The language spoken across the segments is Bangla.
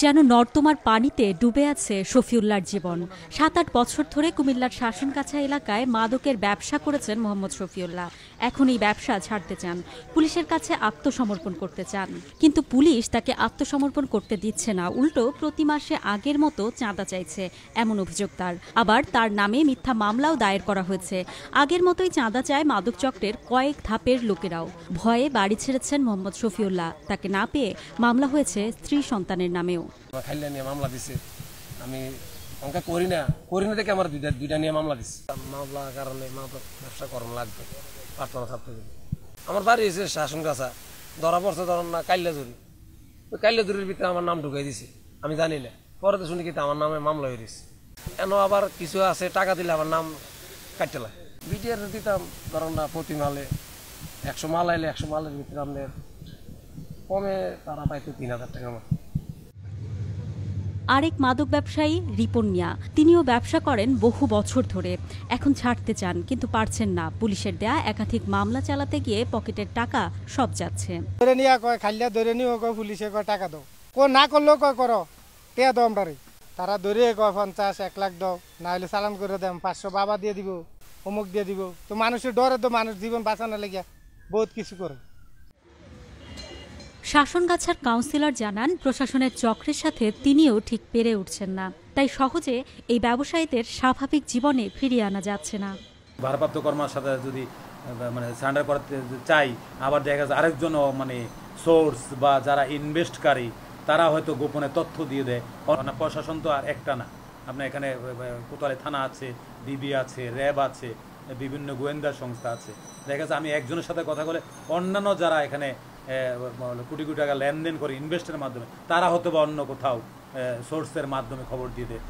যেন নর্দমার পানিতে ডুবে আছে শফিউল্লাহর জীবন। ৭-৮ বছর ধরে কুমিল্লার শাসনগাছা এলাকায় মাদকের ব্যবসা করেছেন মোহাম্মদ শফিউল্লাহ। এখন এই ব্যবসা ছাড়তে চান, পুলিশের কাছে আত্মসমর্পণ করতে চান, কিন্তু পুলিশ তাকে আত্মসমর্পণ করতে দিচ্ছে না, উল্টো প্রতি মাসে আগের মতো চাঁদা চাইছে, এমন অভিযোগ তার। আবার তার নামে মিথ্যা মামলাও দায়ের করা হয়েছে। আগের মতোই চাঁদা চায় মাদক চক্রের কয়েক ধাপের লোকেরাও। ভয়ে বাড়ি ছেড়েছেন মোহাম্মদ শফিউল্লাহ। তাকে না পেয়ে মামলা হয়েছে স্ত্রী সন্তানের নামেও। খাইলে নিয়ে মামলা দিছে, আমি অঙ্কা করি না দেখে আমার দুইটা নিয়ে মামলা দিচ্ছে। মামলা কারণে ব্যবসা করানো লাগবে, পারতাম থাকতে। আমার বাড়ি হয়েছে শাসনগাছা, ধরা পড়ছে ধরুন না কাইল্লাজুরি। ওই কাইল্লাজুরির ভিতরে আমার নাম ঢুকাই দিছে, আমি জানি না। পরে তো শুনি কিন্তু আমার নামে মামলা হয়ে দিচ্ছে। এন আবার কিছু আছে টাকা দিলে আমার নাম কাটতে লাগে। বিটিআর দিতাম ধরুন না প্রতি মালে 100 মাল আইলে 100 মালের ভিতরে আমাদের কমে তারা পাইতো 3000 টাকা মতো। আরেক মাদক ব্যবসায়ী রিপন মিয়া, তিনিও ব্যবসা করেন বহু বছর ধরে। এখন ছাড়তে চান, কিন্তু পারছেন না। পুলিশের দেয়া একাধিক মামলা চালাতে গিয়ে পকেটের টাকা সব যাচ্ছে। ধরে নিয়ে কয় খাইলে ধরে নিও, কয় পুলিশে কয় টাকা দাও, না করলেও কয় করো টেয়া দাও। আমরা তারা ধরে কয় 50-1 লাখ দাও, না হলে চালান করে দেন, 500 বাবা দিয়ে দিব, অমুক দিয়ে দিব। তো মানুষের ডরে তো মানুষ জীবন বাঁচানোর লেগে বহুত কিছু করে। শাসনগাছার কাউন্সিলর জানান, প্রশাসনের চক্রের সাথে তিনিও ঠিক পেরে উঠছেন না, তাই সহজে এই ব্যবসায়ীদের স্বাভাবিক জীবনে ফিরিয়ে আনা যাচ্ছে না। ভারপ্রাপ্ত কর্মার সাথে যদি সারেন্ডার করতে চাই, আবার দেখা যাচ্ছে আরেকজন সোর্স বা যারা ইনভেস্টকারী তারা হয়তো গোপনে তথ্য দিয়ে দেয়। প্রশাসন তো আর একটা না, আপনার এখানে কোতোয়ালি থানা আছে, ডিবি আছে, র্যাব আছে, বিভিন্ন গোয়েন্দা সংস্থা আছে। দেখা যাচ্ছে আমি একজনের সাথে কথা বলে অন্যান্য যারা এখানে কোটি কোটি টাকা লেনদেন করে ইনভেস্টের মাধ্যমে, তারা হয়তো বা অন্য কোথাও সোর্সের মাধ্যমে খবর দিয়ে দেয়।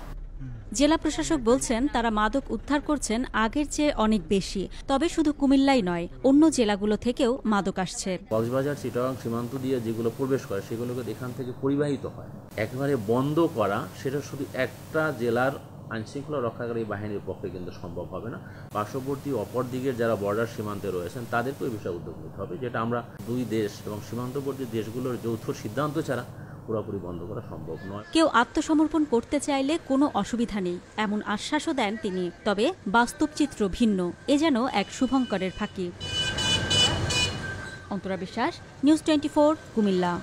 জেলা প্রশাসক বলছেন, তারা মাদক উদ্ধার করছেন আগের চেয়ে অনেক বেশি। তবে শুধু কুমিল্লাই নয়, অন্য জেলাগুলো থেকেও মাদক আসছে। কক্সবাজার চিটাগাং সীমান্ত দিয়ে যেগুলো প্রবেশ করে সেগুলোকে এখান থেকে পরিবাহিত হয়। একেবারে বন্ধ করা সেটা শুধু একটা জেলার আইনশৃঙ্খলা রক্ষাকারী বাহিনীর পক্ষে কিন্তু সম্ভব হবে না। পার্শ্ববর্তী অপর দিকের যারা বর্ডার সীমান্তে রয়েছেন তাদেরকেও এই বিষয়ে উদ্যোগ নিতে হবে, যেটা আমরা দুই দেশ এবং সীমান্তবর্তী দেশগুলোর যৌথ সিদ্ধান্ত ছাড়া পুরোপুরি বন্ধ করা সম্ভব নয়। কেউ আত্মসমর্পণ করতে চাইলে কোনো অসুবিধা নেই, এমন আশ্বাসও দেন তিনি। তবে বাস্তব চিত্র ভিন্ন, এ যেন এক শুভঙ্করের ফাঁকি। অন্তরা বিশ্বাস, নিউজ 24, কুমিল্লা।